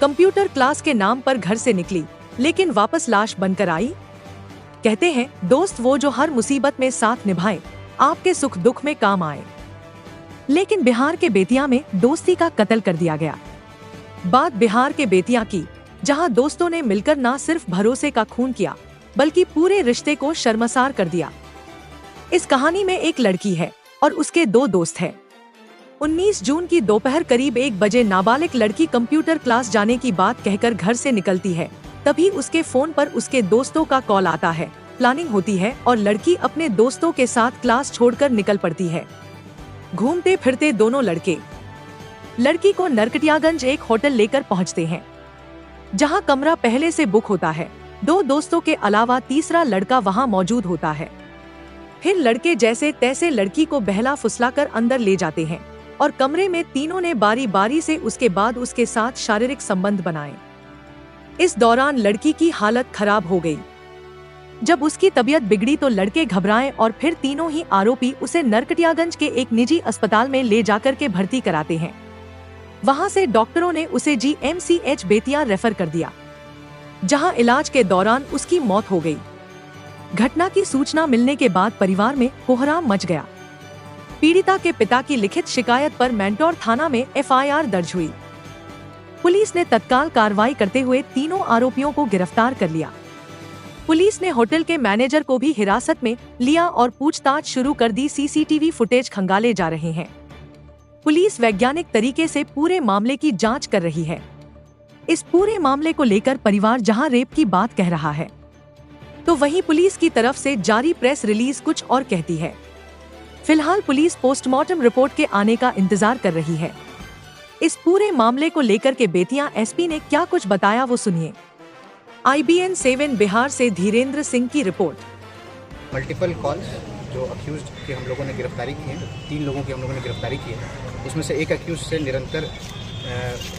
Computer class के नाम पर घर से निकली, लेकिन वापस लाश बनकर आई। कहते हैं दोस्त वो जो हर मुसीबत में साथ निभाए, आपके सुख दुख में काम आए। लेकिन बिहार के बेतिया में दोस्ती का कत्ल कर दिया गया। बात बिहार के बेतिया की, जहां दोस्तों ने मिलकर न सिर्फ भरोसे का खून किया, बल्कि पूरे रिश्ते को शर्मसार कर दिया। इस कहानी में एक लड़की है और उसके 2 दोस्त हैं। 19 जून की दोपहर करीब 1 बजे नाबालिग लड़की कंप्यूटर क्लास जाने की बात कहकर घर से निकलती है। तभी उसके फोन पर उसके दोस्तों का कॉल आता है। प्लानिंग होती है और लड़की अपने दोस्तों के साथ क्लास छोड़कर निकल पड़ती है। घूमते फिरते दोनों लड़के लड़की को नरकटियागंज एक होटल लेकर पहुंचते हैं, जहां कमरा पहले से बुक होता है। 2 दोस्तों के अलावा तीसरा लड़का वहां मौजूद होता है। फिर लड़के जैसे तैसे लड़की को बहला फुसलाकर अंदर ले जाते हैं और कमरे में तीनों ने बारी बारी से उसके बाद उसके साथ शारीरिक संबंध बनाए। इस दौरान लड़की की हालत खराब हो गई। जब उसकी तबीयत बिगड़ी तो लड़के घबराए और फिर तीनों ही आरोपी उसे नरकटियागंज के एक निजी अस्पताल में ले जाकर के भर्ती कराते हैं। वहां से डॉक्टरों ने उसे GMCH बेतिया रेफर कर दिया, जहां इलाज के दौरान उसकी मौत हो गई। घटना की सूचना मिलने के बाद परिवार में कोहराम मच गया। पीड़िता के पिता की लिखित शिकायत पर मैंटौर थाना में FIR दर्ज हुई। पुलिस ने तत्काल कार्रवाई करते हुए तीनों आरोपियों को गिरफ्तार कर लिया। पुलिस ने होटल के मैनेजर को भी हिरासत में लिया और पूछताछ शुरू कर दी। CCTV फुटेज खंगाले जा रहे हैं। पुलिस वैज्ञानिक तरीके से पूरे मामले की जांच कर रही है। इस पूरे मामले को लेकर परिवार जहां रेप की बात कह रहा है, तो वहीं पुलिस की तरफ से जारी प्रेस रिलीज कुछ और कहती है। फिलहाल पुलिस पोस्टमार्टम रिपोर्ट के आने का इंतजार कर रही है। इस पूरे मामले को लेकर के बेतिया SP ने क्या कुछ बताया वो सुनिए। IBN 7 बिहार से धीरेन्द्र सिंह की रिपोर्ट। मल्टीपल कॉल्स जो अक्यूज्ड की हम लोगों ने गिरफ्तारी की है, 3 लोगों की हम लोगों ने गिरफ्तारी की है। उसमें से एक अक्यूज से निरंतर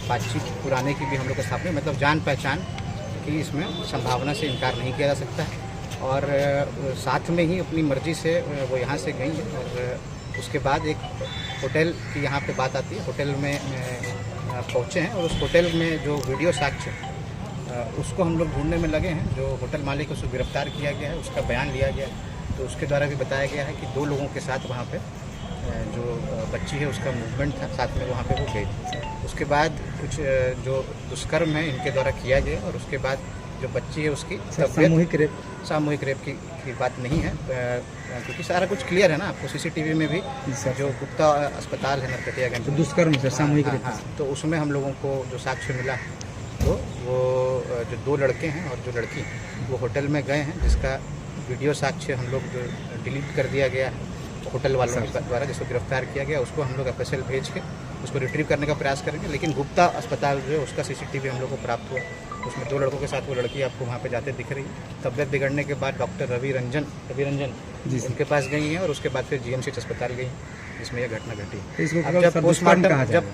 बातचीत पुराने की भी हम लोग के सामने, मतलब जान पहचान की इसमें संभावना से इनकार नहीं किया जा सकता है। और साथ में ही अपनी मर्जी से वो यहाँ से गई है। और उसके बाद एक होटल की यहाँ पे बात आती है। होटल में पहुँचे हैं और उस होटल में जो वीडियो साक्ष्य उसको हम लोग ढूंढने में लगे हैं। जो होटल मालिक उसको गिरफ्तार किया गया है, उसका बयान लिया गया है। तो उसके द्वारा भी बताया गया है कि 2 लोगों के साथ वहाँ पे जो बच्ची है उसका मूवमेंट था, साथ में वहाँ पे वो गई थी। उसके बाद कुछ जो दुष्कर्म है इनके द्वारा किया गया और उसके बाद जो बच्ची है उसकी सामूहिक रेप की बात नहीं है, क्योंकि सारा कुछ क्लियर है ना। आपको CCTV में भी जो गुप्ता अस्पताल है नरकटियागंज, तो दुष्कर्म से सामूहिक रेप, तो उसमें हम लोगों को जो साक्ष्य मिला, तो वो जो 2 लड़के हैं और जो लड़की वो होटल में गए हैं, जिसका वीडियो साक्ष्य हम लोग जो डिलीट कर दिया गया है होटल वालों के द्वारा, जिसको गिरफ्तार किया गया, उसको हम लोग FSL भेज के उसको रिट्रीव करने का प्रयास करेंगे। लेकिन गुप्ता अस्पताल जो है उसका CCTV हम लोग को प्राप्त हुआ। उसमें 2 लड़कों के साथ वो लड़की आपको वहाँ पे जाते दिख रही है। तबियत बिगड़ने के बाद डॉक्टर रवि रंजन उनके पास गई हैं और उसके बाद फिर GMCH अस्पताल गई, जिसमें यह घटना घटी।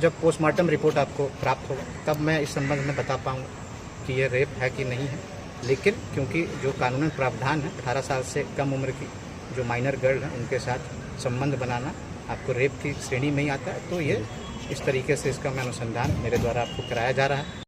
जब पोस्टमार्टम रिपोर्ट आपको प्राप्त होगा तब मैं इस संबंध में बता पाऊँगा कि ये रेप है कि नहीं है। लेकिन क्योंकि जो कानूनन प्रावधान है, 18 साल से कम उम्र की जो माइनर गर्ल हैं उनके साथ संबंध बनाना आपको रेप की श्रेणी में ही आता है, तो ये इस तरीके से इसका मैं अनुसंधान मेरे द्वारा आपको कराया जा रहा है।